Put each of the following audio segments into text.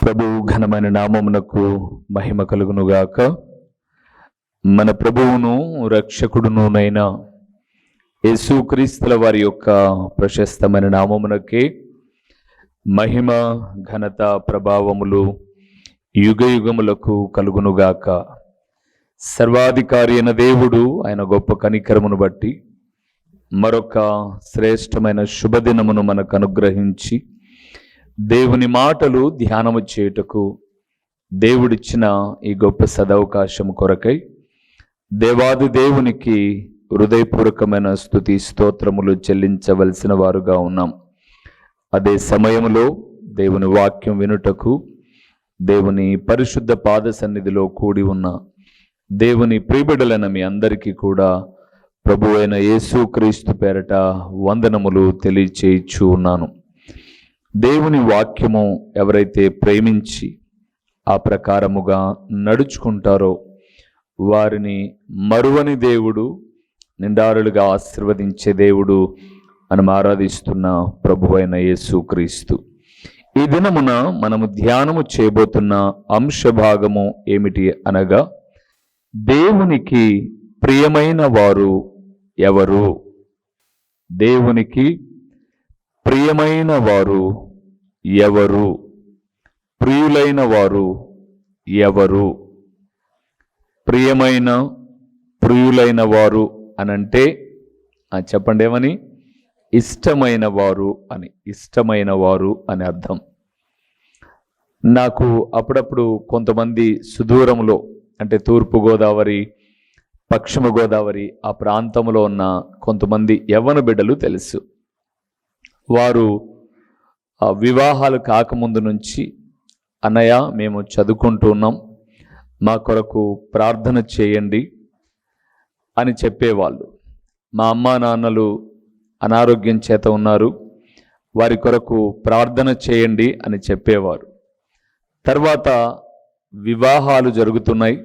ప్రభు ఘనమైన నామమునకు మహిమ కలుగునుగాక. మన ప్రభువును రక్షకుడునునైన యేసుక్రీస్తుల వారి యొక్క ప్రశస్తమైన నామమునకే మహిమ ఘనత ప్రభావములు యుగ యుగములకు కలుగునుగాక. సర్వాధికారి అయిన దేవుడు ఆయన గొప్ప కనికరమును బట్టి మరొక శ్రేష్టమైన శుభదినమును మనకు అనుగ్రహించి దేవుని మాటలు ధ్యానము చేయుటకు దేవుడిచ్చిన ఈ గొప్ప సదవకాశం కొరకై దేవాది దేవునికి హృదయపూర్వకమైన స్తుతి స్తోత్రములు చెల్లించవలసిన వారుగా ఉన్నాం. అదే సమయంలో దేవుని వాక్యం వినుటకు దేవుని పరిశుద్ధ పాద సన్నిధిలో కూడి ఉన్న దేవుని ప్రియబిడ్డలైన మీ అందరికీ కూడా ప్రభు అయిన యేసుక్రీస్తు పేరట వందనములు తెలియచేయచ్చు ఉన్నాను. దేవుని వాక్యము ఎవరైతే ప్రేమించి ఆ ప్రకారముగా నడుచుకుంటారో వారిని మరువని దేవుడు, నిండారులుగా ఆశీర్వదించే దేవుడు మనం ఆరాధిస్తున్న ప్రభువైన యేసుక్రీస్తు. ఈ దినమున మనము ధ్యానము చేయబోతున్న అంశ భాగము ఏమిటి అనగా, దేవునికి ప్రియమైన వారు ఎవరు? దేవునికి ప్రియమైన వారు ఎవరు? ప్రియులైన వారు ఎవరు? ప్రియమైన ప్రియులైన వారు అనంటే చెప్పండి ఏమని? ఇష్టమైన వారు అని. ఇష్టమైన వారు అని అర్థం. నాకు అప్పుడప్పుడు కొంతమంది సుదూరంలో, అంటే తూర్పు గోదావరి, పశ్చిమ గోదావరి ఆ ప్రాంతంలో ఉన్న కొంతమంది యవ్వన బిడ్డలు తెలుసు. వారు వివాహాలు కాకముందు నుంచి, అన్నయ్య మేము చదువుకుంటూ ఉన్నాం, మా కొరకు ప్రార్థన చేయండి అని చెప్పేవాళ్ళు. మా అమ్మా నాన్నలు అనారోగ్యం చేత ఉన్నారు, వారి కొరకు ప్రార్థన చేయండి అని చెప్పేవారు. తర్వాత వివాహాలు జరుగుతున్నాయి,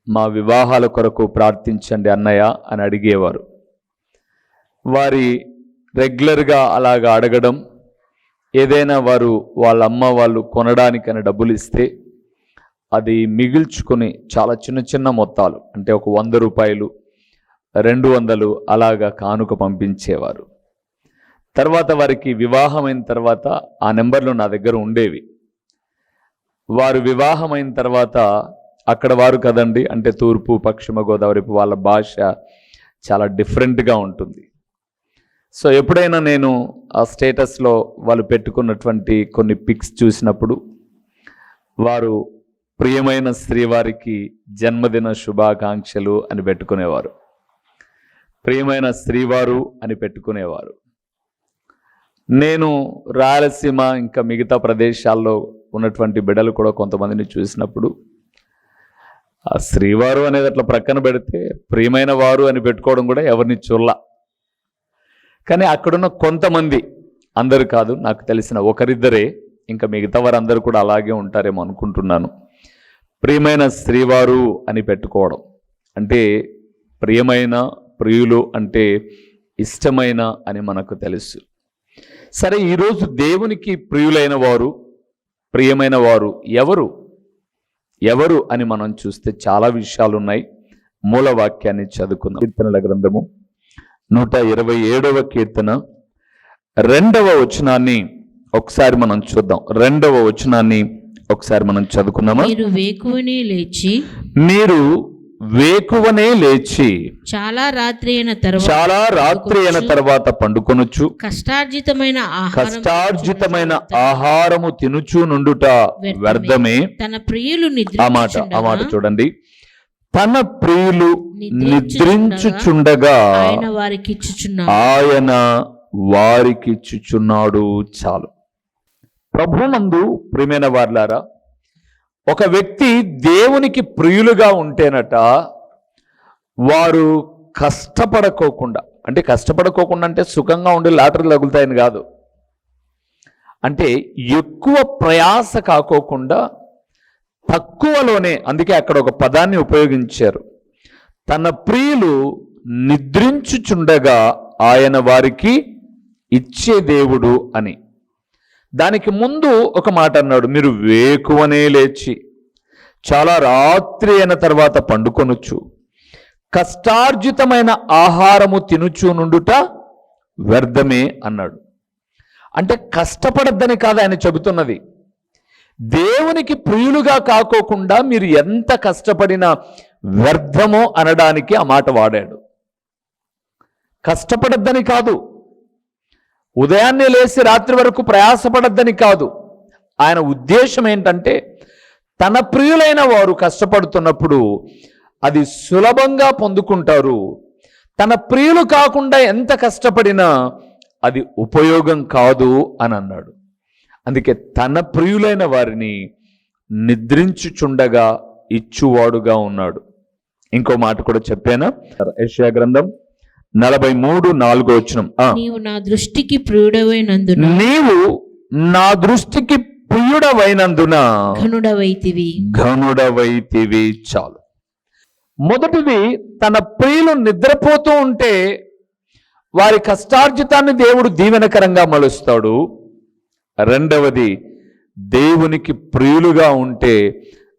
మా వివాహాల కొరకు ప్రార్థించండి అన్నయ్య అని అడిగేవారు. వారి రెగ్యులర్గా అలాగా అడగడం, ఏదైనా వారు వాళ్ళ అమ్మ వాళ్ళు కొనడానికని డబ్బులు ఇస్తే అది మిగిల్చుకొని చాలా చిన్న చిన్న మొత్తాలు, అంటే ఒక 100 రూపాయలు 200 అలాగా కానుక పంపించేవారు. తర్వాత వారికి వివాహమైన తర్వాత ఆ నెంబర్లు నా దగ్గర ఉండేవి. వారు వివాహమైన తర్వాత అక్కడ వారు కదండి, అంటే తూర్పు పశ్చిమ గోదావరి వాళ్ళ భాష చాలా డిఫరెంట్గా ఉంటుంది. సో ఎప్పుడైనా నేను ఆ స్టేటస్లో వాళ్ళు పెట్టుకున్నటువంటి కొన్ని పిక్స్ చూసినప్పుడు వారు ప్రియమైన శ్రీవారికి జన్మదిన శుభాకాంక్షలు అని పెట్టుకునేవారు, ప్రియమైన శ్రీవారు అని పెట్టుకునేవారు. నేను రాయలసీమ ఇంకా మిగతా ప్రదేశాల్లో ఉన్నటువంటి బిడ్డలు కూడా కొంతమందిని చూసినప్పుడు ఆ శ్రీవారు అనేది అట్లా ప్రక్కన పెడితే ప్రియమైన వారు అని పెట్టుకోవడం కూడా ఎవరిని చూడలా. కానీ అక్కడున్న కొంతమంది, అందరు కాదు, నాకు తెలిసిన ఒకరిద్దరే, ఇంకా మిగతా వారందరూ కూడా అలాగే ఉంటారేమో అనుకుంటున్నాను, ప్రియమైన శ్రీవారు అని పెట్టుకోవడం. అంటే ప్రియమైన, ప్రియులు అంటే ఇష్టమైన అని మనకు తెలుసు. సరే, ఈరోజు దేవునికి ప్రియులైన వారు, ప్రియమైన వారు ఎవరు ఎవరు అని మనం చూస్తే చాలా విషయాలు ఉన్నాయి. మూల వాక్యాన్ని చదువుకుందాం. కీర్తనల గ్రంథము 127వ కీర్తన 2వ వచనాన్ని ఒకసారి మనం చూద్దాం. 2వ వచనాన్ని ఒకసారి మనం చదువుకుందామా? మీరు వేకువనే లేచి చాలా రాత్రి అయిన తర్వాత పండుకొనొచ్చు, కష్టార్జితమైన ఆహారము తినుచు నుండుట వ్యర్థమే. తన ప్రియులు ఆ మాట చూడండి, తన ప్రియులు నిద్రించుచుండగా ఆయన వారికిచ్చుచున్నాడు. చాలు. ప్రభునందు ప్రియమైన వారలారా, ఒక వ్యక్తి దేవునికి ప్రియులుగా ఉంటేనట వారు కష్టపడకోకుండా, అంటే సుఖంగా ఉండి లాటరీలు తగులుతాయని కాదు, అంటే ఎక్కువ ప్రయాస కాకోకుండా తక్కువలోనే, అందుకే అక్కడ ఒక పదాన్ని ఉపయోగించారు, తన ప్రియులు నిద్రించుచుండగా ఆయన వారికి ఇచ్చే దేవుడు అని. దానికి ముందు ఒక మాట అన్నాడు, మీరు వేకువనే లేచి చాలా రాత్రి అయిన తర్వాత పండుకొనొచ్చు, కష్టార్జితమైన ఆహారము తినుచు నుండుట వ్యర్థమే అన్నాడు. అంటే కష్టపడద్దని కాదు ఆయన చెబుతున్నది, దేవునికి ప్రియులుగా కాకోకుండా మీరు ఎంత కష్టపడినా వ్యర్థమో అనడానికి ఆ మాట వాడాడు. కష్టపడద్దని కాదు, ఉదయాన్నే లేచి రాత్రి వరకు ప్రయాసపడద్దని కాదు. ఆయన ఉద్దేశం ఏంటంటే తన ప్రియులైన వారు కష్టపడుతున్నప్పుడు అది సులభంగా పొందుకుంటారు. తన ప్రియులు కాకుండా ఎంత కష్టపడినా అది ఉపయోగం కాదు అని అన్నాడు. అందుకే తన ప్రియులైన వారిని నిద్రించుచుండగా ఇచ్చువాడుగా ఉన్నాడు. ఇంకో మాట కూడా చెప్పానా, యెషయా గ్రంథం 43:4 నీవు నా దృష్టికి ప్రియుడవైనందున ఘనుడవైతివి. చాలు. మొదటిది, తన ప్రియులు నిద్రపోతూ ఉంటే వారి కష్టార్జితాన్ని దేవుడు దీవెనకరంగా మలుస్తాడు. రెండవది, దేవునికి ప్రియులుగా ఉంటే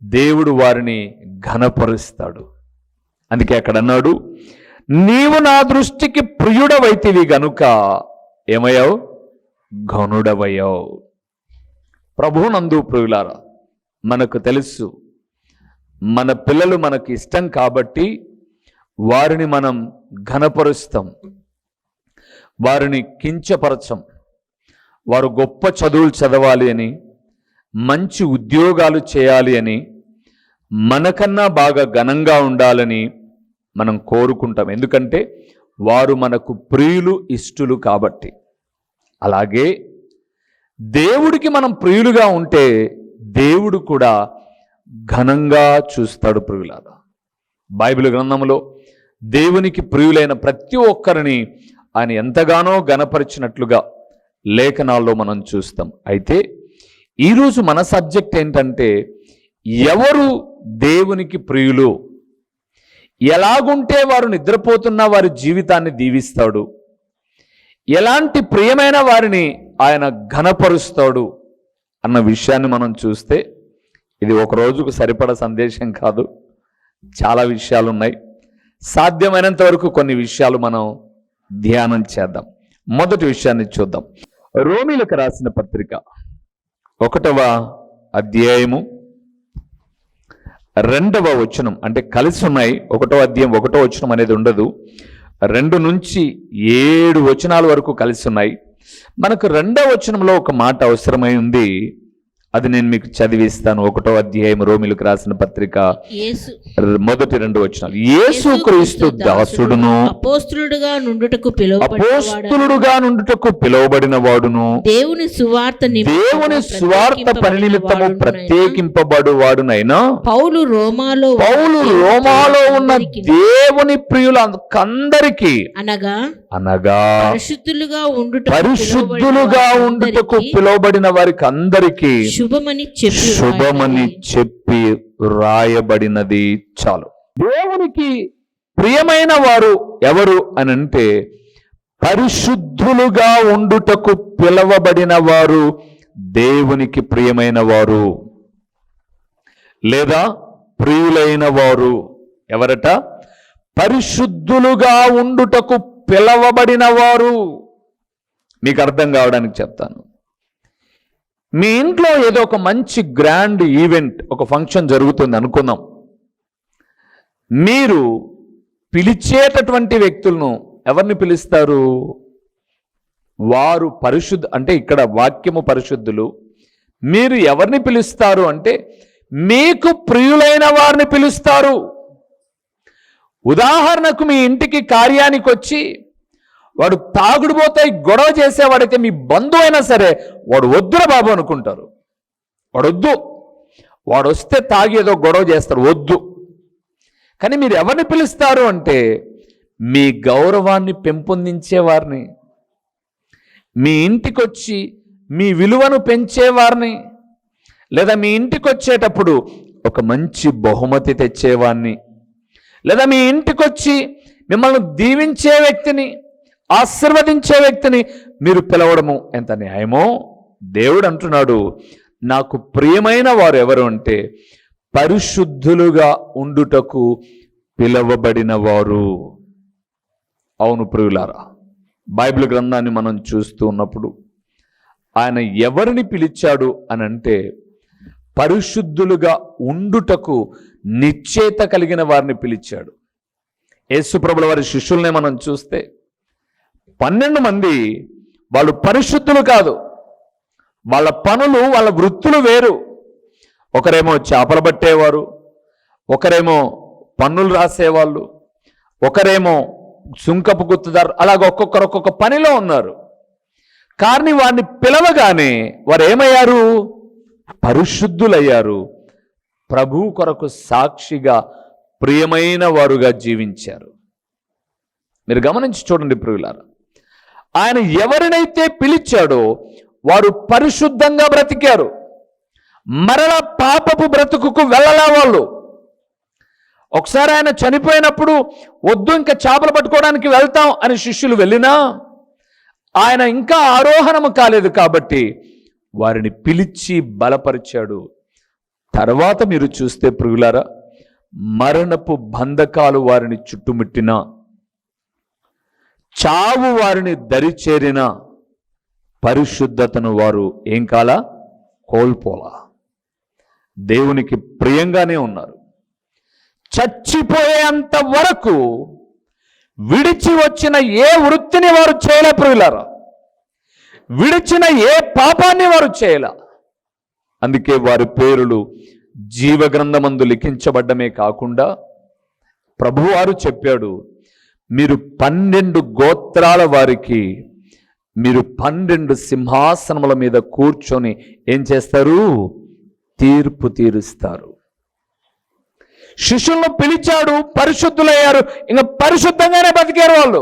దేవుడు వారిని ఘనపరుస్తాడు. అందుకే అక్కడ అన్నాడు, నీవు నా దృష్టికి ప్రియుడవైతివి గనుక ఏమయ్యావు? ఘనుడవయ్యావు. ప్రభువునందు ప్రియులారా, మనకు తెలుసు మన పిల్లలు మనకు ఇష్టం కాబట్టి వారిని మనం ఘనపరుస్తాం, వారిని కించపరచం. వారు గొప్ప చదువులు చదవాలి అని, మంచి ఉద్యోగాలు చేయాలి అని, మనకన్నా బాగా ఘనంగా ఉండాలని మనం కోరుకుంటాం. ఎందుకంటే వారు మనకు ప్రియులు, ఇష్టలు కాబట్టి. అలాగే దేవుడికి మనం ప్రియులుగా ఉంటే దేవుడు కూడా ఘనంగా చూస్తాడు. ప్రియులారా, బైబిల్ గ్రంథంలో దేవునికి ప్రియులైన ప్రతి ఒక్కరిని ఆయన ఎంతగానో ఘనపరిచినట్లుగా లేఖనాల్లో మనం చూస్తాం. అయితే ఈరోజు మన సబ్జెక్ట్ ఏంటంటే, ఎవరు దేవునికి ప్రియులు, ఎలాగుంటే వారు నిద్రపోతున్న వారి జీవితాన్ని దీవిస్తాడు, ఎలాంటి ప్రియమైన వారిని ఆయన ఘనపరుస్తాడు అన్న విషయాన్ని మనం చూస్తే, ఇది ఒక రోజుకు సరిపడ సందేశం కాదు, చాలా విషయాలు ఉన్నాయి. సాధ్యమైనంత వరకు కొన్ని విషయాలు మనం ధ్యానం చేద్దాం. మొదటి విషయాన్ని చూద్దాం. రోమీలకు రాసిన పత్రిక 1వ అధ్యాయము 2వ వచనం, అంటే కలిసి ఉన్నాయి. 1వ అధ్యాయం 1వ వచనం అనేది ఉండదు, 2 నుంచి 7 వచనాల వరకు కలిసి ఉన్నాయి. మనకు 2వ వచనంలో ఒక మాట అవసరమై ఉంది, అది నేను మీకు చదివిస్తాను. 1వ అధ్యాయం రోమీలకు రాసిన పత్రిక మొదటి 2 వచనాలు. యేసుక్రీస్తు దాసుడును అపోస్తలుడుగా నుండుటకు పిలువబడిన వాడును, దేవుని సువార్త పని నిమిత్తము ప్రత్యేకింపబడు వాడునైనా పౌలు రోమాలో ఉన్న దేవుని ప్రియులందరికీ అనగా పరిశుద్ధులుగా ఉండుటకు పిలువబడిన వారికి అందరికీ శుభమని చెప్పి రాయబడినది. చాలు. దేవునికి ప్రియమైన వారు ఎవరు అని అంటే, పరిశుద్ధులుగా ఉండుటకు పిలవబడిన వారు దేవునికి ప్రియమైన వారు, లేదా ప్రియులైన వారు. ఎవరట? పరిశుద్ధులుగా ఉండుటకు పిలవబడిన వారు. మీకు అర్థం కావడానికి చెప్తాను. మీ ఇంట్లో ఏదో ఒక మంచి గ్రాండ్ ఈవెంట్, ఒక ఫంక్షన్ జరుగుతుంది అనుకుందాం. మీరు పిలిచేటటువంటి వ్యక్తులను ఎవరిని పిలుస్తారు? వారు అంటే ఇక్కడ వాక్యము పరిశుద్ధులు. మీరు ఎవరిని పిలుస్తారు అంటే, మీకు ప్రియులైన వారిని పిలుస్తారు. ఉదాహరణకు మీ ఇంటికి కార్యానికి వచ్చి వాడు తాగుడుపోతాయి గొడవ చేసేవాడైతే మీ బంధువు అయినా సరే వాడు వద్దురా బాబు అనుకుంటారు. వాడు వస్తే తాగి ఏదో గొడవ చేస్తారు, వద్దు. కానీ మీరు ఎవరిని పిలుస్తారు అంటే, మీ గౌరవాన్ని పెంపొందించేవారిని, మీ ఇంటికి వచ్చి మీ విలువను పెంచేవారిని, లేదా మీ ఇంటికి వచ్చేటప్పుడు ఒక మంచి బహుమతి తెచ్చేవాడిని, లేదా మీ ఇంటికి వచ్చి మిమ్మల్ని దీవించే వ్యక్తిని, ఆశీర్వదించే వ్యక్తిని మీరు పిలవడము ఎంత న్యాయమో దేవుడు అంటున్నాడు, నాకు ప్రియమైన వారు ఎవరు అంటే పరిశుద్ధులుగా ఉండుటకు పిలవబడిన వారు. అవును ప్రియులారా, బైబిల్ గ్రంథాన్ని మనం చూస్తూ ఉన్నప్పుడు ఆయన ఎవరిని పిలిచాడు అని అంటే పరిశుద్ధులుగా ఉండుటకు నిశ్చయిత కలిగిన వారిని పిలిచాడు. యేసుప్రభుల వారి శిష్యుల్ని మనం చూస్తే 12 మంది వాళ్ళు పరిశుద్ధులు కాదు. వాళ్ళ పనులు, వాళ్ళ వృత్తులు వేరు. ఒకరేమో చేపలు పట్టేవారు, ఒకరేమో పన్నులు రాసేవాళ్ళు, ఒకరేమో సుంకపు గుర్తుదారు, అలాగ ఒక్కొక్కరు ఒక్కొక్క పనిలో ఉన్నారు. కానీ వారిని పిలవగానే వారు ఏమయ్యారు? పరిశుద్ధులయ్యారు. ప్రభు కొరకు సాక్షిగా ప్రియమైన వారుగా జీవించారు. మీరు గమనించి చూడండి ప్రియులారా, ఆయన ఎవరినైతే పిలిచాడో వారు పరిశుద్ధంగా బ్రతికారు. మరలా పాపపు బ్రతుకుకు వెళ్ళలా వాళ్ళు. ఒకసారి ఆయన చనిపోయినప్పుడు వద్దు ఇంకా చేపలు పట్టుకోవడానికి వెళ్తాం అని శిష్యులు వెళ్ళినా ఆయన ఇంకా ఆరోహణము కాలేదు కాబట్టి వారిని పిలిచి బలపరిచాడు. తర్వాత మీరు చూస్తే ప్రియులారా, మరణపు బంధకాలు వారిని చుట్టుముట్టినా, చావు వారిని దరిచేరిన పరిశుద్ధతను వారు ఏం కాలా? కోల్పోలా. దేవునికి ప్రియంగానే ఉన్నారు. చచ్చిపోయేంత వరకు విడిచి వచ్చిన ఏ వృత్తిని వారు చేయలే ప్రియులారా, విడిచిన ఏ పాపాన్ని వారు చేయలే. అందుకే వారి పేరులు జీవగ్రంథమందు లిఖించబడ్డమే కాకుండా ప్రభువారు చెప్పాడు, మీరు 12 గోత్రాల వారికి మీరు 12 సింహాసనముల మీద కూర్చొని ఏం చేస్తారు? తీర్పు తీరుస్తారు. శిష్యులను పిలిచాడు, పరిశుద్ధులయ్యారు, ఇంకా పరిశుద్ధంగానే బతికారు వాళ్ళు.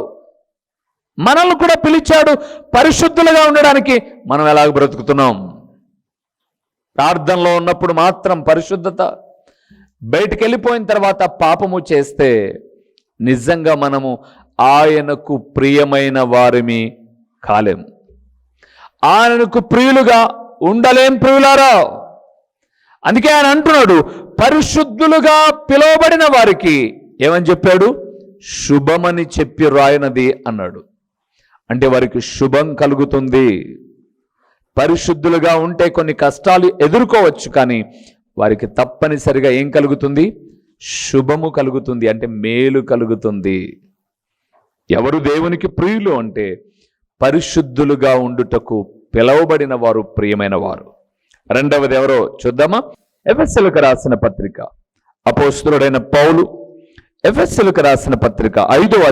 మనల్ని కూడా పిలిచాడు పరిశుద్ధులుగా ఉండడానికి. మనం ఎలాగ బ్రతుకుతున్నాం? ప్రార్థనలో ఉన్నప్పుడు మాత్రం పరిశుద్ధత, బయటికి వెళ్ళిపోయిన తర్వాత పాపము చేస్తే నిజంగా మనము ఆయనకు ప్రియమైన వారిమి కాలేం. ఆయనకు ప్రియులుగా ఉండలేం ప్రియులారా. అందుకే ఆయన అంటున్నాడు, పరిశుద్ధులుగా పిలువబడిన వారికి ఏమని చెప్పాడు? శుభమని చెప్పి రాయనది అన్నాడు. అంటే వారికి శుభం కలుగుతుంది. పరిశుద్ధులుగా ఉంటే కొన్ని కష్టాలు ఎదుర్కోవచ్చు, కానీ వారికి తప్పనిసరిగా ఏం కలుగుతుంది? శుభము కలుగుతుంది, అంటే మేలు కలుగుతుంది. ఎవరు దేవునికి ప్రియులు అంటే పరిశుద్ధులుగా ఉండుటకు పిలవబడిన వారు, ప్రియమైన వారు. రెండవది ఎవరో చూద్దామా? ఎఫెసీయులకు రాసిన పత్రిక, అపోస్తలుడైన పౌలు ఎఫెసీయులకు రాసిన పత్రిక 5వ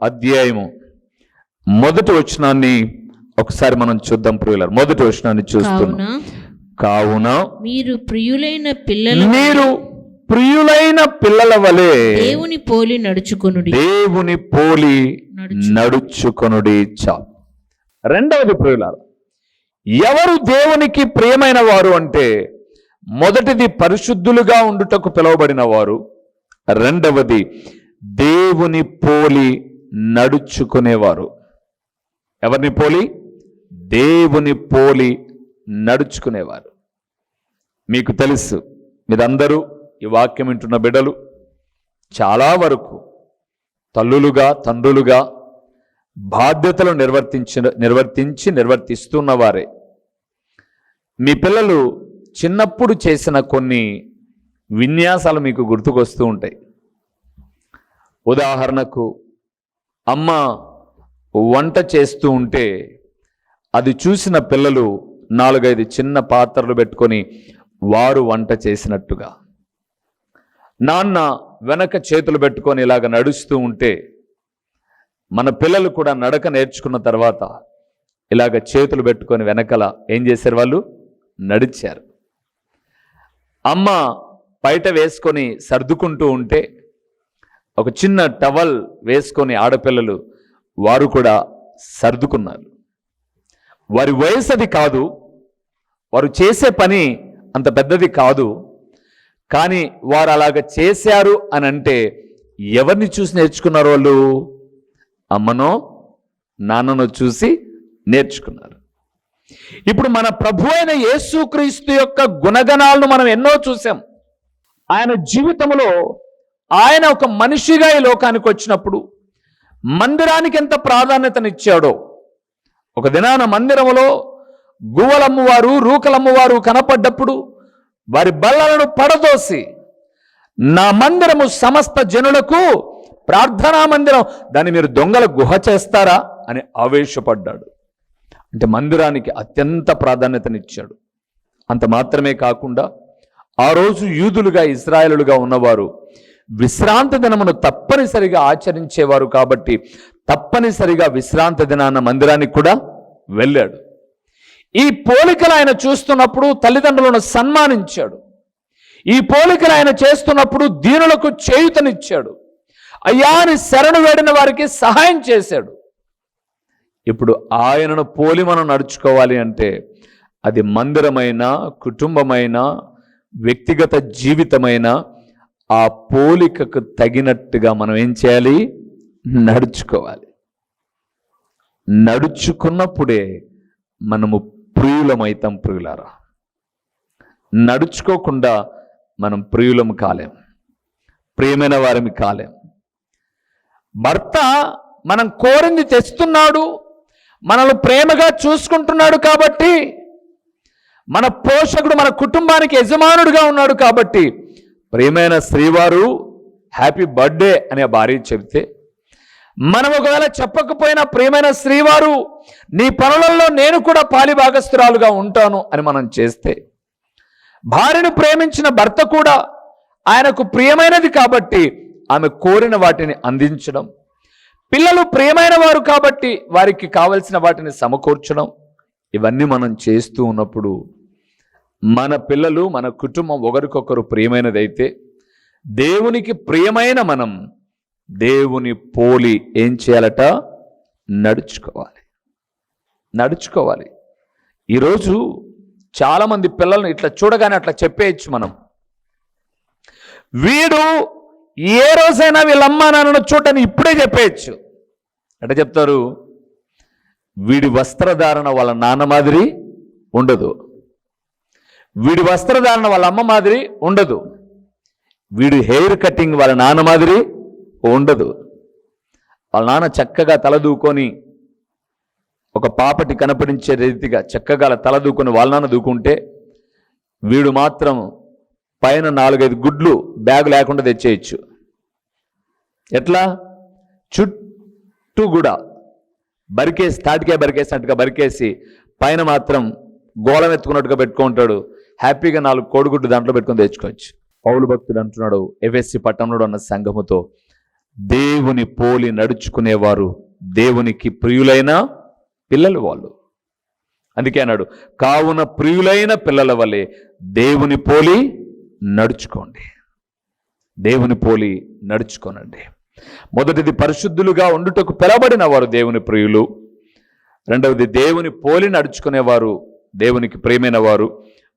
అధ్యాయము మొదటి వచనాన్ని ఒకసారి మనం చూద్దాం ప్రియులారా. మొదటి వచనాన్ని చూస్తున్నాం. కావున మీరు ప్రియులైన పిల్లల వలె దేవుని పోలి నడుచుకొనుడి. చాలు. రెండవది ప్రియులారా, ఎవరు దేవునికి ప్రియమైన వారు అంటే మొదటిది పరిశుద్ధులుగా ఉండుటకు పిలువబడిన వారు, రెండవది దేవుని పోలి నడుచుకునేవారు. ఎవరిని పోలి? దేవుని పోలి నడుచుకునేవారు. మీకు తెలుసు, మీరందరూ ఈ వాక్యం వింటున్న బిడ్డలు చాలా వరకు తల్లులుగా, తండ్రులుగా బాధ్యతలు నిర్వర్తిస్తున్న వారే. మీ పిల్లలు చిన్నప్పుడు చేసిన కొన్ని విన్యాసాలు మీకు గుర్తుకొస్తూ ఉంటాయి. ఉదాహరణకు, అమ్మ వంట చేస్తూ ఉంటే అది చూసిన పిల్లలు 4-5 చిన్న పాత్రలు పెట్టుకొని వారు వంట చేసినట్టుగా, నాన్న వెనక చేతులు పెట్టుకొని ఇలాగ నడుస్తూ ఉంటే మన పిల్లలు కూడా నడక నేర్చుకున్న తర్వాత ఇలాగ చేతులు పెట్టుకొని వెనకల ఏం చేశారు? వాళ్ళు నడిచారు. అమ్మ బయట వేసుకొని సర్దుకుంటూ ఉంటే ఒక చిన్న టవల్ వేసుకొని ఆడపిల్లలు వారు కూడా సర్దుకున్నారు. వారి వయసు అది కాదు, వారు చేసే పని అంత పెద్దది కాదు, కానీ వారు అలాగ చేశారు అని అంటే ఎవరిని చూసి నేర్చుకున్నారు వాళ్ళు? అమ్మనో నాన్నను చూసి నేర్చుకున్నారు. ఇప్పుడు మన ప్రభు అయిన యేసుక్రీస్తు యొక్క గుణగణాలను మనం ఎన్నో చూసాం. ఆయన జీవితంలో ఆయన ఒక మనిషిగా ఈ లోకానికి వచ్చినప్పుడు మందిరానికి ఎంత ప్రాధాన్యతనిచ్చాడో, ఒక దినాన మందిరములో గువ్వలమ్మవారు రూకలమ్మవారు కనపడ్డప్పుడు వారి బల్లలను పడదోసి, నా మందిరము సమస్త జనులకు ప్రార్థనా మందిరం, దాన్ని మీరు దొంగల గుహ చేస్తారా అని ఆవేశపడ్డాడు. అంటే మందిరానికి అత్యంత ప్రాధాన్యతనిచ్చాడు. అంత మాత్రమే కాకుండా ఆ రోజు యూదులుగా ఇశ్రాయేలులుగా ఉన్నవారు విశ్రాంతి దినమును తప్పనిసరిగా ఆచరించేవారు కాబట్టి తప్పనిసరిగా విశ్రాంతి దినాన మందిరానికి కూడా వెళ్ళాడు. ఈ పోలికలు ఆయన చూస్తున్నప్పుడు తల్లిదండ్రులను సన్మానించాడు. ఈ పోలికలు ఆయన చేస్తున్నప్పుడు దీనులకు చేయూతనిచ్చాడు. అయ్యా అని శరణు వేడిన వారికి సహాయం చేశాడు. ఇప్పుడు ఆయనను పోలి మనం నడుచుకోవాలి అంటే అది మందిరమైన, కుటుంబమైన, వ్యక్తిగత జీవితమైన ఆ పోలికకు తగినట్టుగా మనం ఏం చేయాలి? నడుచుకోవాలి. నడుచుకున్నప్పుడే మనము ప్రియులమైతాం. ప్రియులారా, నడుచుకోకుండా మనం ప్రియులము కాలేం, ప్రియమైన వారిని కాలేం. భర్త మనం కోరింది తెస్తున్నాడు, మనల్ని ప్రేమగా చూసుకుంటున్నాడు కాబట్టి, మన పోషకుడు, మన కుటుంబానికి యజమానుడుగా ఉన్నాడు కాబట్టి, ప్రియమైన స్త్రీవారు హ్యాపీ బర్త్డే అనే భార్య చెబితే, మనం ఒకవేళ చెప్పకపోయినా ప్రియమైన స్త్రీవారు నీ పనులలో నేను కూడా పాలిభాగస్తురాలుగా ఉంటాను అని మనం చేస్తే, భార్యను ప్రేమించిన భర్త కూడా ఆయనకు ప్రియమైనది కాబట్టి ఆమె కోరిన వాటిని అందించడం, పిల్లలు ప్రియమైన వారు కాబట్టి వారికి కావలసిన వాటిని సమకూర్చడం, ఇవన్నీ మనం చేస్తూ ఉన్నప్పుడు మన పిల్లలు, మన కుటుంబం ఒకరికొకరు ప్రియమైనదైతే, దేవునికి ప్రియమైన మనం దేవుని పోలి ఏం చేయాలట? నడుచుకోవాలి. ఈరోజు చాలామంది పిల్లల్ని ఇట్లా చూడగానే అట్లా చెప్పేయచ్చు మనం. వీడు ఏ రోజైనా వీళ్ళమ్మా నాన్నను చూడని ఇప్పుడే చెప్పేయచ్చు. అంటే చెప్తారు, వీడి వస్త్రధారణ వాళ్ళ నాన్న మాదిరి ఉండదు, వీడి వస్త్రధారణ వాళ్ళ అమ్మ మాదిరి ఉండదు, వీడి హెయిర్ కటింగ్ వాళ్ళ నాన్న మాదిరి ఉండదు. వాళ్ళ నాన్న చక్కగా తలదూకొని, ఒక పాపటి కనపడించే రీతిగా చక్కగా తలదూకొని వాళ్ళ నాన్న దూకుంటే, వీడు మాత్రం పైన 4-5 గుడ్లు బ్యాగ్ లేకుండా తెచ్చేయచ్చు. ఎట్లా? చుట్టూ కూడా బరికేసి, తాటికాయ బరికేసినట్టుగా బరికేసి పైన మాత్రం గోళం ఎత్తుకున్నట్టుగా పెట్టుకుంటాడు. హ్యాపీగా 4 కోడిగుడ్డు దాంట్లో పెట్టుకొని తెచ్చుకోవచ్చు. పౌలు భక్తుడు అంటున్నాడు ఎఫెసీ పట్టణంలో ఉన్న సంఘముతో, దేవుని పోలి నడుచుకునేవారు దేవునికి ప్రియులైన పిల్లలు వాళ్ళు. అందుకే అన్నాడు, కావున ప్రియులైన పిల్లల వలె దేవుని పోలి నడుచుకోండి, దేవుని పోలి నడుచుకోనండి. మొదటిది పరిశుద్ధులుగా ఉండుటకు పిలబడిన వారు దేవుని ప్రియులు. రెండవది దేవుని పోలి నడుచుకునేవారు దేవునికి ప్రియమైన వారు.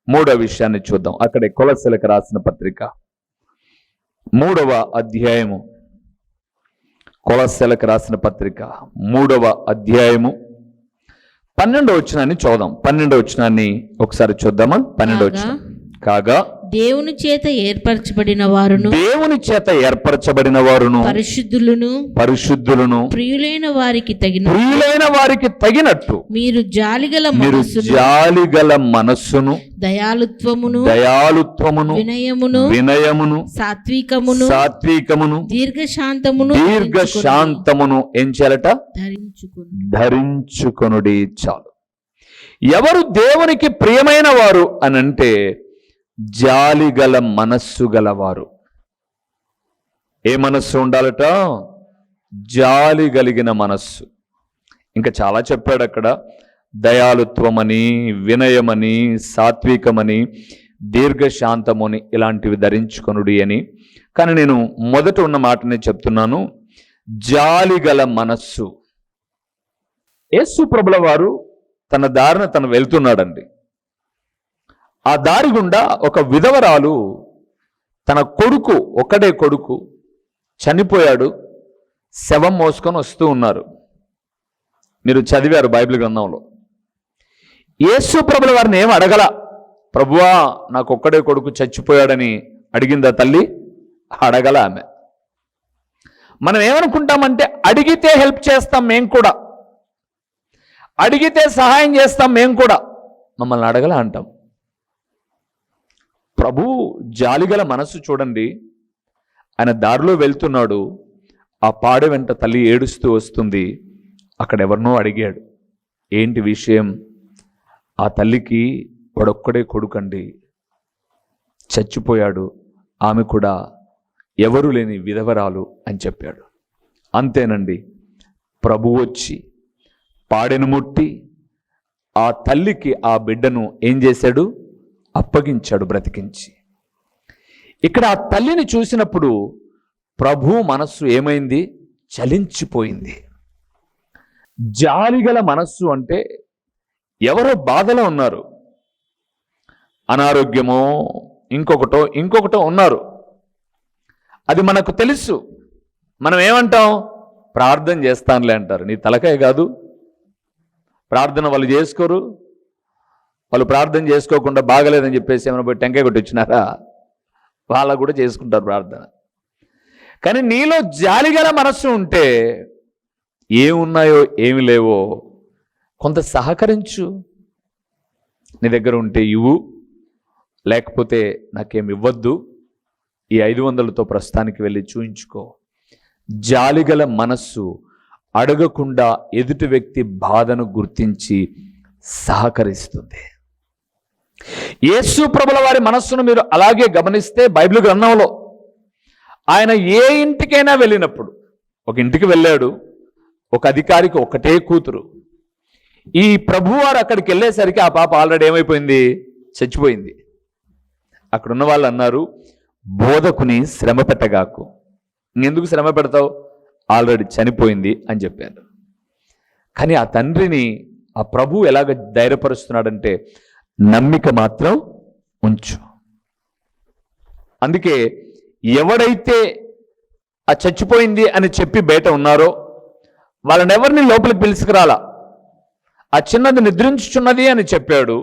మూడవ విషయాన్ని చూద్దాం. అక్కడే కొలస్సీలకు రాసిన పత్రిక 3వ అధ్యాయము, కొలస్సీలకు రాసిన పత్రిక 3వ అధ్యాయము 12వ వచనాన్ని చూద్దాం. 12వ వచనాన్ని ఒకసారి చూద్దామా? 12వ వచనం, కాగా దేవుని చేత ఏర్పరచబడిన వారును, దేవుని చేత ఏర్పరచబడిన వారును, పరిశుద్ధులను ప్రియులైన వారికి తగినట్టు మీరు జాలిగల మనస్సును, దయాలుత్వమును, వినయమును, సాత్వికమును, దీర్ఘశాంతమును ఏం చేయాలట? ధరించుకొనుడి. చాలు. ఎవరు దేవునికి ప్రియమైన వారు అనంటే జాలిగల మనస్సు గలవారు. ఏ మనస్సు ఉండాలట? జాలి కలిగిన మనస్సు. ఇంకా చాలా చెప్పాడు అక్కడ. దయాలుత్వమని, వినయమని, సాత్వికమని, దీర్ఘశాంతమని ఇలాంటివి ధరించుకొనుడి అని. కానీ నేను మొదట ఉన్న మాటనే చెప్తున్నాను, జాలిగల మనస్సు. యేసు ప్రభుల వారు తన దారిన తను వెళ్తున్నాడండి. ఆ దారి గుండా ఒక విధవరాలు తన కొడుకు, ఒక్కడే కొడుకు చనిపోయాడు, శవం మోసుకొని వస్తూ ఉన్నారు. మీరు చదివారు బైబిల్ గ్రంథంలో. యేసు ప్రభుల వారిని ఏం అడగల. ప్రభువా నాకు ఒక్కడే కొడుకు చచ్చిపోయాడని అడిగిందా తల్లి? అడగల ఆమె. మనం ఏమనుకుంటామంటే అడిగితే హెల్ప్ చేస్తాం మేము కూడా, అడిగితే సహాయం చేస్తాం మేము కూడా, మమ్మల్ని అడగల అంటాం. ప్రభు జాలిగల మనసు చూడండి. ఆయన దారిలో వెళ్తున్నాడు, ఆ పాడె వెంట తల్లి ఏడుస్తూ వస్తుంది. అక్కడ ఎవరినో అడిగాడు, ఏంటి విషయం? ఆ తల్లికి వాడొక్కడే కొడుకండి, చచ్చిపోయాడు, ఆమె కూడా ఎవరు లేని విధవరాలు అని చెప్పాడు. అంతేనండి, ప్రభు వచ్చి పాడెను ముట్టి ఆ తల్లికి ఆ బిడ్డను ఏం చేశాడు? అప్పగించాడు, బ్రతికించి. ఇక్కడ ఆ తల్లిని చూసినప్పుడు ప్రభు మనస్సు ఏమైంది? చలించిపోయింది. జాలిగల మనస్సు అంటే ఎవరో బాధలో ఉన్నారు, అనారోగ్యమో ఇంకొకటో ఉన్నారు. అది మనకు తెలుసు. మనం ఏమంటాం? ప్రార్థన చేస్తానులే అంటారు. నీ తలకాయ కాదు, ప్రార్థన వాళ్ళు చేసుకోరు. వాళ్ళు ప్రార్థన చేసుకోకుండా బాగలేదని చెప్పేసి ఏమైనా పోయి టెంకాయ కొట్టి వచ్చినారా? వాళ్ళకు కూడా చేసుకుంటారు ప్రార్థన. కానీ నీలో జాలిగల మనస్సు ఉంటే ఏమున్నాయో ఏమి లేవో కొంత సహకరించు. నీ దగ్గర ఉంటే ఇవ్వు, లేకపోతే నాకేమి ఇవ్వద్దు, ఈ 500తో ప్రస్తుతానికి వెళ్ళి చూయించుకో. జాలిగల మనస్సు అడగకుండా ఎదుటి వ్యక్తి బాధను గుర్తించి సహకరిస్తుంది. యేసు ప్రభుల వారి మనస్సును మీరు అలాగే గమనిస్తే బైబిల్ గ్రంథంలో ఆయన ఏ ఇంటికైనా వెళ్ళినప్పుడు, ఒక ఇంటికి వెళ్ళాడు, ఒక అధికారికి ఒకటే కూతురు. ఈ ప్రభువారు అక్కడికి వెళ్ళేసరికి ఆ పాప ఆల్రెడీ ఏమైపోయింది? చచ్చిపోయింది. అక్కడున్న వాళ్ళు అన్నారు, బోధకుని శ్రమ పెట్టగాకు, ఇంకెందుకు శ్రమ పెడతావు, ఆల్రెడీ చనిపోయింది అని చెప్పారు. కానీ ఆ తండ్రిని ఆ ప్రభు ఎలాగ ధైర్యపరుస్తున్నాడంటే, నమ్మిక మాత్రం ఉంచు. అందుకే ఎవడైతే ఆ చచ్చిపోయింది అని చెప్పి బయట ఉన్నారో వాళ్ళని ఎవరిని లోపలికి పిలుచుకురాలా. ఆ చిన్నది నిద్రించుచున్నది అని చెప్పాడు.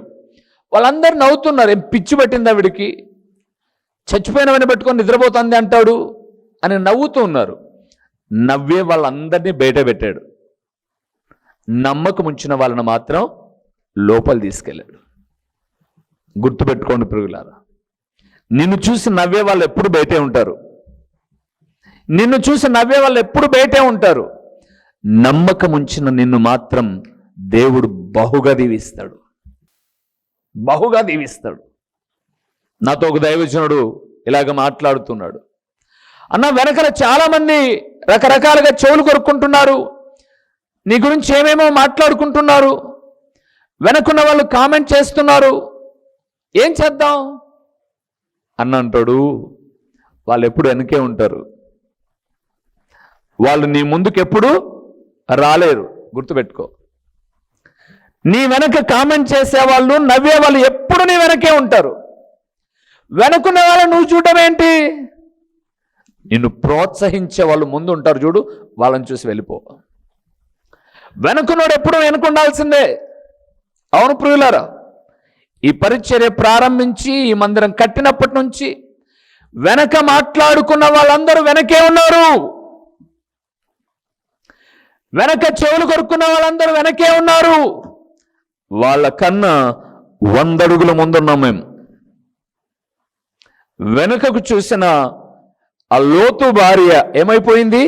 వాళ్ళందరూ నవ్వుతున్నారు, ఏం పిచ్చి పట్టిందా వీడికి, చచ్చిపోయినవని పెట్టుకొని నిద్రపోతుంది అంటాడు అని నవ్వుతూ ఉన్నారు. నవ్వే వాళ్ళందరినీ బయట పెట్టాడు, నమ్మకం ఉంచిన వాళ్ళని మాత్రం లోపల తీసుకెళ్ళాడు. గుర్తుపెట్టుకోండి ప్రియులారా, నిన్ను చూసి నవ్వే వాళ్ళు ఎప్పుడు బయటే ఉంటారు. నిన్ను చూసి నవ్వే వాళ్ళు ఎప్పుడు బయటే ఉంటారు. నమ్మకం ఉంచిన నిన్ను మాత్రం దేవుడు బహుగా దీవిస్తాడు, బహుగా దీవిస్తాడు. నాతో ఒక దైవజనుడు ఇలాగ మాట్లాడుతున్నాడు, అన్న వెనకల చాలామంది రకరకాలుగా చెవులు కొరుక్కుంటున్నారు, నీ గురించి ఏమేమో మాట్లాడుకుంటున్నారు, వెనకున్న వాళ్ళు కామెంట్ చేస్తున్నారు, ఏం చేద్దాం అన్న అంటాడు. వాళ్ళు ఎప్పుడు వెనకే ఉంటారు, వాళ్ళు నీ ముందుకు ఎప్పుడు రాలేరు. గుర్తుపెట్టుకో, నీ వెనక కామెంట్ చేసేవాళ్ళు, నవ్వే వాళ్ళు ఎప్పుడు నీ వెనకే ఉంటారు. వెనకున్న వాళ్ళు నువ్వు చూడడం ఏంటి? నిన్ను ప్రోత్సహించే వాళ్ళు ముందు ఉంటారు చూడు, వాళ్ళని చూసి వెళ్ళిపో. వెనుకున్నోడు ఎప్పుడు వెనుకుండాల్సిందే. అవును ప్రియులారా, ఈ పరిచర్య ప్రారంభించి ఈ మందిరం కట్టినప్పటి నుంచి వెనక మాట్లాడుకున్న వాళ్ళందరూ వెనకే ఉన్నారు. వెనక చెవులు కొరుక్కున్న వాళ్ళందరూ వెనకే ఉన్నారు. వాళ్ళ కన్నా 100 అడుగుల ముందున్నాం మేము. వెనుకకు చూసిన ఆ లోతు భార్య ఏమైపోయింది?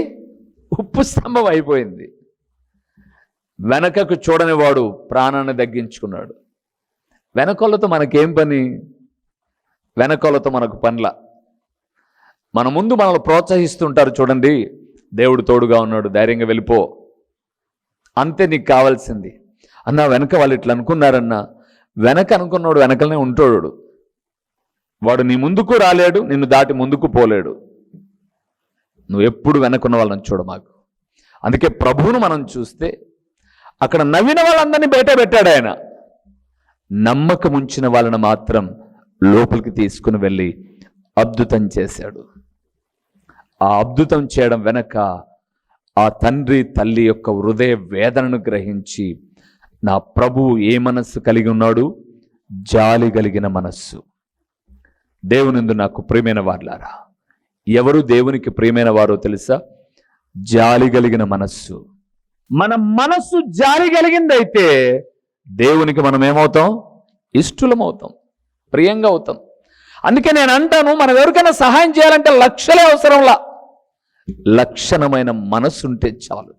ఉప్పు స్తంభం అయిపోయింది. వెనకకు చూడని వాడు ప్రాణాన్ని తగ్గించుకున్నాడు. వెనకోళ్ళతో మనకేం పని? వెనకోళ్ళతో మనకు పనిల. మన ముందు మనల్ని ప్రోత్సహిస్తుంటారు చూడండి, దేవుడు తోడుగా ఉన్నాడు, ధైర్యంగా వెళ్ళిపో, అంతే నీకు కావాల్సింది. అన్న వెనక వాళ్ళు ఇట్లా అనుకున్నారన్నా, వెనక అనుకున్నాడు వెనకలనే ఉంటాడు. వాడు నీ ముందుకు రాలేడు, నిన్ను దాటి ముందుకు పోలేడు. నువ్వు ఎప్పుడు వెనకున్న వాళ్ళని చూడ మాకు. అందుకే ప్రభువును మనం చూస్తే అక్కడ నవ్విన వాళ్ళందరినీ బయట పెట్టాడు ఆయన. నమ్మకం ఉంచిన వాళ్ళని మాత్రం లోపలికి తీసుకుని వెళ్ళి అద్భుతం చేశాడు. ఆ అద్భుతం చేయడం వెనక ఆ తండ్రి తల్లి యొక్క హృదయ వేదనను గ్రహించి, నా ప్రభువు ఏ మనస్సు కలిగి ఉన్నాడు? జాలి కలిగిన మనస్సు. దేవునిందు నాకు ప్రియమైన వారులారా, ఎవరు దేవునికి ప్రియమైన వారో తెలుసా? జాలి కలిగిన మనస్సు. మన మనస్సు జాలి కలిగిందైతే దేవునికి మనం ఏమవుతాం? ఇష్టలమవుతాం, ప్రియంగా అవుతాం. అందుకే నేను అంటాను, మనం ఎవరికైనా సహాయం చేయాలంటే లక్షలే అవసరంలా, లక్షణమైన మనస్సు ఉంటే చాలు.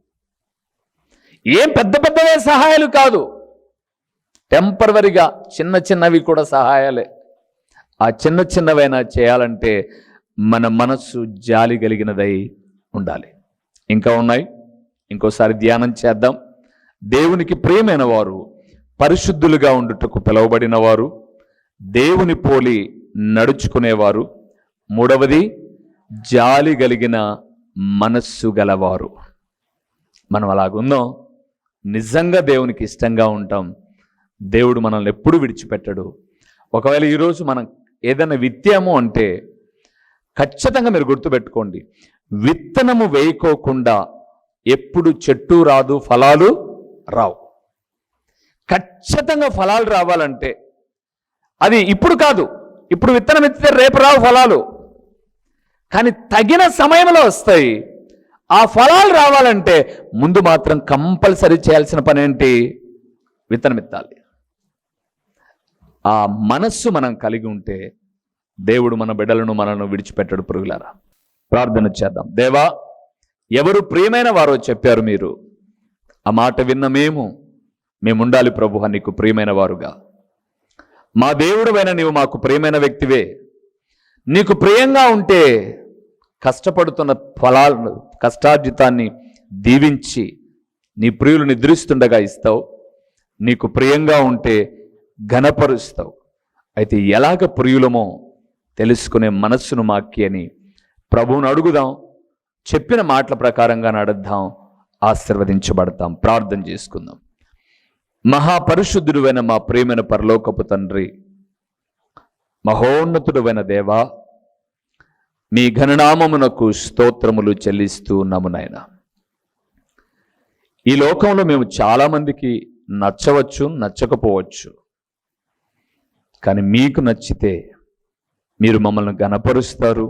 ఏం పెద్ద పెద్దవే సహాయాలు కాదు, టెంపరవరీగా చిన్న చిన్నవి కూడా సహాయాలే. ఆ చిన్న చిన్నవైనా చేయాలంటే మన మనస్సు జాలి కలిగినదై ఉండాలి. ఇంకా ఉన్నాయి, ఇంకోసారి ధ్యానం చేద్దాం. దేవునికి ప్రియమైన వారు పరిశుద్ధులుగా ఉండుటకు పిలువబడిన వారు, దేవుని పోలి నడుచుకునేవారు. మూడవది, జాలి కలిగిన మనస్సు గలవారు. మనం అలాగుందాం, నిజంగా దేవునికి ఇష్టంగా ఉంటాం. దేవుడు మనల్ని ఎప్పుడు విడిచిపెట్టడు. ఒకవేళ ఈరోజు మనం ఏదైనా విత్తాము అంటే ఖచ్చితంగా మీరు గుర్తుపెట్టుకోండి, విత్తనము వేయకోకుండా ఎప్పుడు చెట్టు రాదు, ఫలాలు రావు. ఖచ్చితంగా ఫలాలు రావాలంటే అది ఇప్పుడు కాదు, ఇప్పుడు విత్తనం ఎత్తితే రేపు రావు ఫలాలు, కానీ తగిన సమయంలో వస్తాయి. ఆ ఫలాలు రావాలంటే ముందు మాత్రం కంపల్సరీ చేయాల్సిన పని ఏంటి? విత్తనం ఎత్తాలి. ఆ మనస్సు మనం కలిగి ఉంటే దేవుడు మన బిడ్డలను మనను విడిచిపెట్టడు. పురుగులారా, ప్రార్థన చేద్దాం. దేవా, ఎవరు ప్రియమైన వారో చెప్పారు మీరు. ఆ మాట విన్న మేము ఉండాలి ప్రభువా నీకు ప్రియమైన వారుగా. మా దేవుడువైన నీవు మాకు ప్రియమైన వ్యక్తివే. నీకు ప్రియంగా ఉంటే కష్టపడుతున్న ఫలాలను, కష్టార్జితాన్ని దీవించి నీ ప్రియులు నిద్రిస్తుండగా ఇస్తావు. నీకు ప్రియంగా ఉంటే ఘనపరుస్తావు. అయితే ఎలాగ ప్రియులమో తెలుసుకునే మనస్సును మాకి అని ప్రభువును అడుగుదాం. చెప్పిన మాటల ప్రకారంగా నడుద్దాం, ఆశీర్వదించబడతాం. ప్రార్థన చేసుకుందాం. మహాపరిశుద్ధుడువైన మా ప్రియమైన పరలోకపు తండ్రి, మహోన్నతుడువైన దేవా, మీ ఘననామమునకు స్తోత్రములు చెల్లిస్తూ ఉన్నాము నాయన. ఈ లోకంలో మేము చాలామందికి నచ్చవచ్చు, నచ్చకపోవచ్చు, కానీ మీకు నచ్చితే మీరు మమ్మల్ని ఘనపరుస్తారు.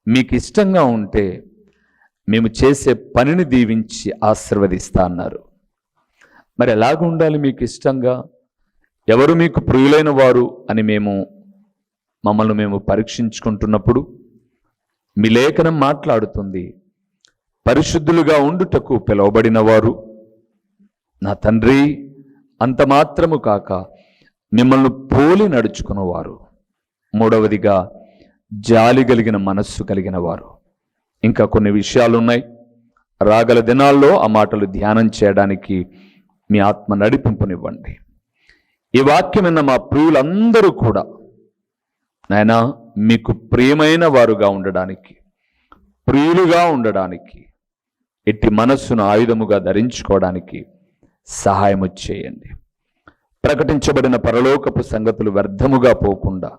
మీకు ఇష్టంగా ఉంటే మేము చేసే పనిని దీవించి ఆశీర్వదిస్తా అన్నారు. మరి ఎలాగ ఉండాలి మీకు ఇష్టంగా? ఎవరు మీకు ప్రియులైన వారు అని మమ్మల్ని మేము పరీక్షించుకుంటున్నప్పుడు మీ లేఖనం మాట్లాడుతుంది, పరిశుద్ధులుగా ఉండుటకు పిలువబడిన వారు. నా తండ్రి, అంత మాత్రము కాక మిమ్మల్ని పోలి నడుచుకున్నవారు. మూడవదిగా, జాలి కలిగిన మనస్సు కలిగిన వారు. ఇంకా కొన్ని విషయాలు ఉన్నాయి. రాగల దినాల్లో ఆ మాటలు ధ్యానం చేయడానికి మీ ఆత్మ నడిపింపునివ్వండి. ఈ వాక్యం విన్న మా ప్రియులందరూ కూడా నాయనా మీకు ప్రియమైన వారుగా ఉండడానికి, ప్రియులుగా ఉండడానికి, ఎట్టి మనస్సును ఆయుధముగా ధరించుకోవడానికి సహాయము చేయండి. ప్రకటించబడిన పరలోకపు సంగతులు వ్యర్థముగా పోకుండా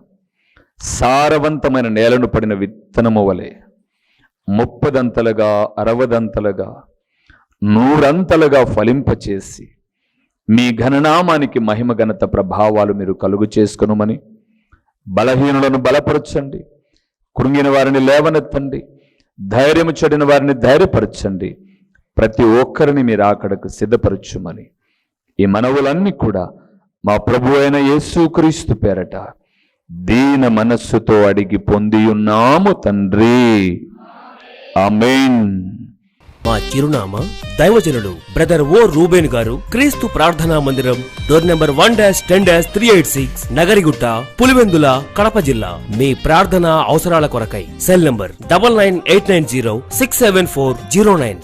సారవంతమైన నేలను పడిన విత్తనము వలె 30దంతలుగా, 60దంతలుగా, 100అంతలుగా ఫలింపచేసి మీ ఘననామానికి మహిమ ఘనత ప్రభావాలు మీరు కలుగు చేసుకొనుమని, బలహీనులను బలపరచండి, కృంగిన వారిని లేవనెత్తండి, ధైర్యము చెడిన వారిని ధైర్యపరచండి, ప్రతి ఒక్కరిని మీరు ఆకడకు సిద్ధపరచుమని ఈ మనవులన్నీ కూడా మా ప్రభు అయిన యేసుక్రీస్తు పేరట దీన మనస్సుతో అడిగి పొందియున్నాము తండ్రి. ఆమేన్. మా చిరునామా దైవజనుడు బ్రదర్ ఓ రూబేన్ గారు, క్రీస్తు ప్రార్థనా మందిరం, డోర్ నెంబర్ 1-10-386, నగరిగుట్ట, పులివెందుల, కడప జిల్లా. మీ ప్రార్థన అవసరాల కొరకై సెల్ నంబర్ 9989067409.